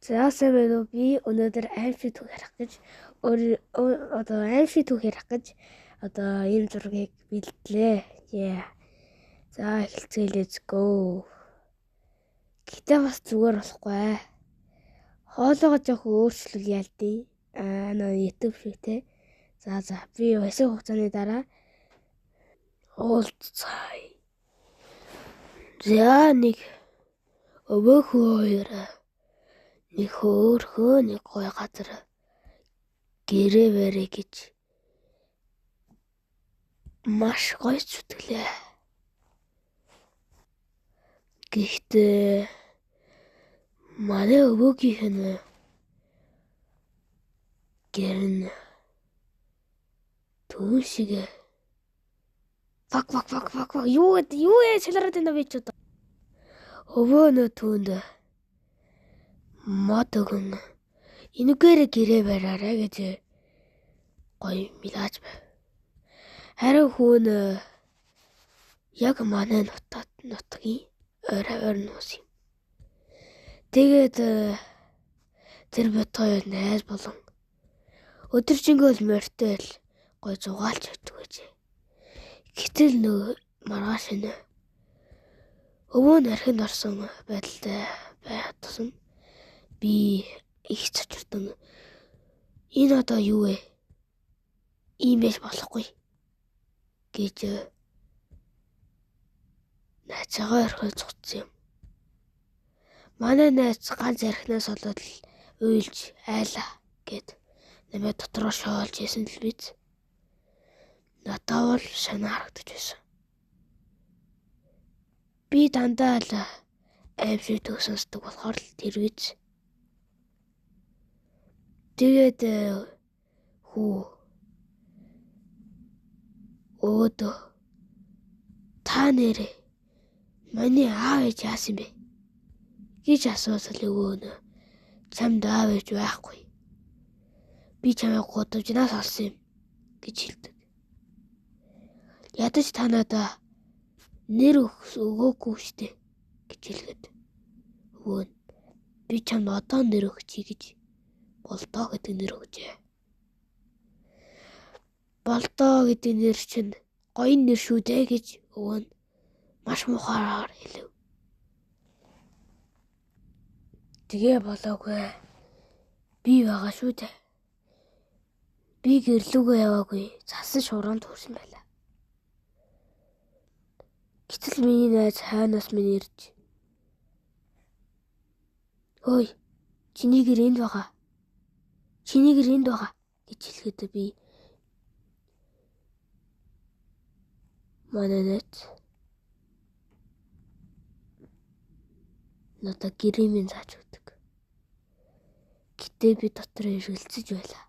За сайн байна уу? Би өнөөдөр аимшиг түүх ярих гэж аимшиг түүх ярих гэж энэ зургийг бэлдлээ. За эхэлцгээе, let's go. Гэтэ бас зүгээр болохгүй. Хоолоогоо жоох өөрчлөл ялдیں۔ YouTube шиг те. За би хэсэг хугацааны дараа уулзцаая. За нэг өвөөхөө хоёр нэг хөөхөө нэг гой газар гэрээ барэ гэж маш гоё зүтгэлээ. Гэхдээ манай өвөөгийнх нь гэрн түн шиг фак юу шалгараад байна би ч одоо өвөөнөө түнд мод өгөн энэгээр гэрээ бариараа гэж гоё милааж байв. Харин хүн яг манай нутгийн ойр нуус юм. Тэгээд тэр бот хоёр найз болон өдөржингөө морьтой л гоё зугаалж өгдөг гэж. Гэтэл маргааш нь өвөө нь архинд орсон байдалтай байхад тусам би их цочирдон энэ одоо юу вэ? Ийм байж болохгүй гэж найзаагаа орхиж зогцсон юм. Манай найз ганц архинаас болоод л уйлж айлаа гэд намайг дотроо шоолж ясан л биз. Надад бол санаа харагдаж байсан. Би дандаа л аимшиг түүх сонсдог болохоор л тэр биз. Тэгээд өөдөө та нэрээ миний аав ээж яасан бэ гэж асуусал өвөө нь чамд аав ээж байхгүй. Би чамайг гудамжнаас олсон юм гэж хэлдэг. Ядаж та надаа нэр өгөөгүй штэ гэж хэлгээд өвөө нь би чамд одоо нэр өгчий гэж болдоо гэдэг нэр өгчээ. Болдоо гэдэг нэр чинь гоё нэр шүү дээ гэж өвөө нь маш мухаараар хэлв. Тэгээ болоогүй. Би байгаа шүү дээ. Би гэрлүүгөө яваагүй. Цасан шуурганд хүрсэн байлаа. Гэтэл миний найз хайнаас минь ирж "Хөөе, чиний гэр энд байгаа гэж хэлэхэд би манай найз надад гэрээ минь зааж өгдөг. Гэтэ би дотор эргэлзэж байлаа.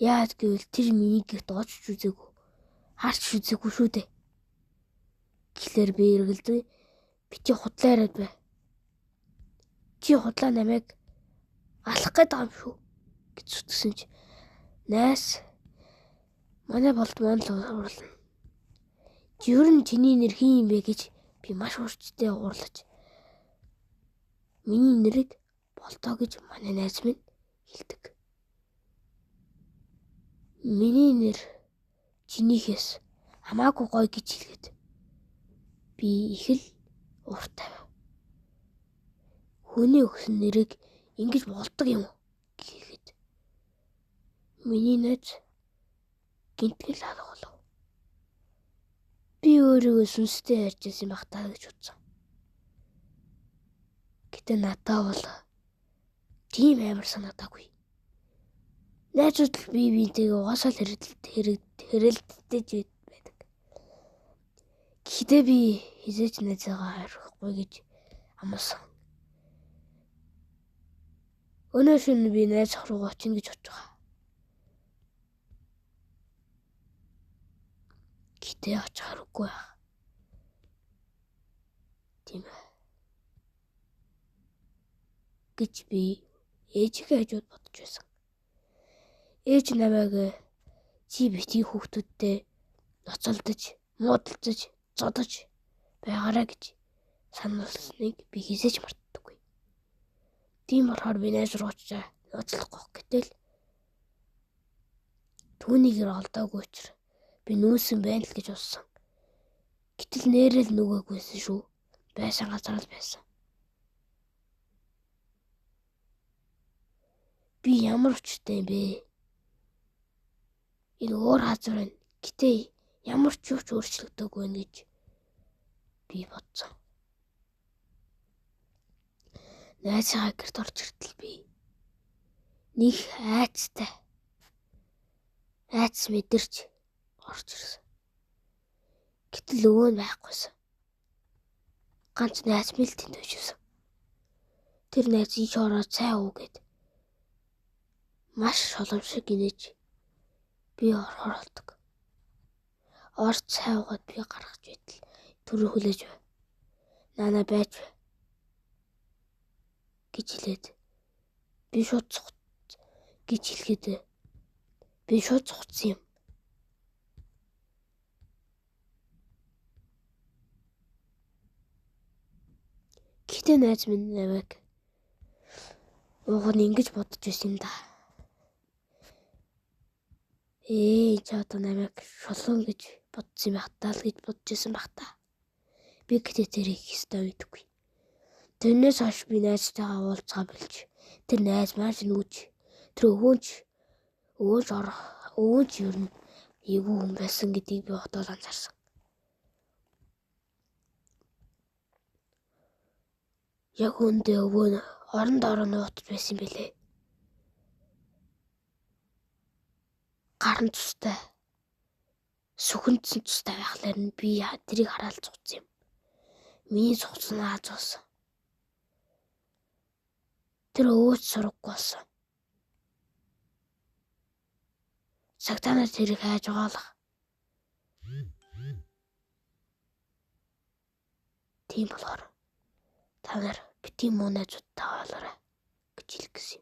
Яад гэвэл тэр миний гэрт очиж үзээгүй, харж үзээгүй шүү дээ. Тэгэхээр би эргэлзээ бити худлаараад бай. Чи худлаа намайг алах гээд байгаа юм шүү гэж зүтгсэн чи найс манай болдмон л урлана. Ер нь чиний нэр хин юм бэ гэж би маш урчтай уурлаж миний нэрийг болдоо гэж манай найз минь хэлдэг. Миний нэр чинийхээс хамаагүй гоё гэж хэлгээд би их л ууртай. Хүний өгсөн нэрийг ингэж болдог юм уу гэхэд миний найз гинтгэл алга болов. Би өөрийгөө сүнстэй ярьж байсан байх таа гэж бодсон. Гэтэ надад бол тийм амар санагдаагүй. Найзууд л биентэйгээ угаасаа л хэрэлдэж байдаг. Гэхдээ би хизээч найзаагаа харихгүй гэж амласан. Өнөө шөнө би найз руу очино гэж бодож байгаа. Гэтэ очих харахгүй байх. Тийм ээ. Гэж би ээжигээ хажууд бодож байсан. Ээж намайг чи бити хүүхдүүдтэй ноцолдож, муудалцаж, зодож байгаарай гэж сануулсныг би хизээч мартдаггүй. Тийм болохоор би найз руу очиж ноцлохгүй гэтэл түүнийг олдоогүй учраас би нүүсэн байна л гэж бодсон. Гэтэл нэрэл нүгээгүйсэн шүү. Байсан газар л байсан. Би ямар өчтэй юм бэ? Энэ өөр газар байна. Гэтэ ямар ч юу ч өөрчлөгдөөгүй байна гэж би бодсон. Найзгаа гэрт орж иртэл би нэг айц мэдэрч орж ирсэн. Гэтэл өвөө нь байхгүйсэн. Ганц найз мэл тэнд байжсэн. Тэр найз ич ороод цай уу гэд маш шоломшиг гинэж би оролдог. Орж цай уугаад би гаргаж байтал түрүү хүлээж бай. Наана байж бай гэж хэлээд би шууд гэж хэлгээд би шууд цуцсан юм. Гэтэ найз минь намайг ууган ингэж бодож байсан юм да. Чи одоо намайг шулуун гэж бодсон юм хатаа л гэж бодож байсан бах та. Би гэтээ тэрийг хэвээр мэдгүй. Тэрнээс хойш би найзтайгаа уулзгаа билж тэр найз маань нүүж тэр өвөөч ер нь эвгүй хүн байсан гэдгийг би одоо анзаарсан. Яг үндэ өвөө нь орон дороо нуутж байсан бэлээ. Гарын цустай сүхэнцэн цустай байхлаар нь би тэрийг хараад цуцсан юм. Миний цуцсан аазсан. Тэр өвөөч сураггүй болсон. Цагтаанаар тэрийг хайж угаалах. Тийм болохоор та нар битгий муу найзуудтай хоолоорой гэж хэлэх гэсэн юм.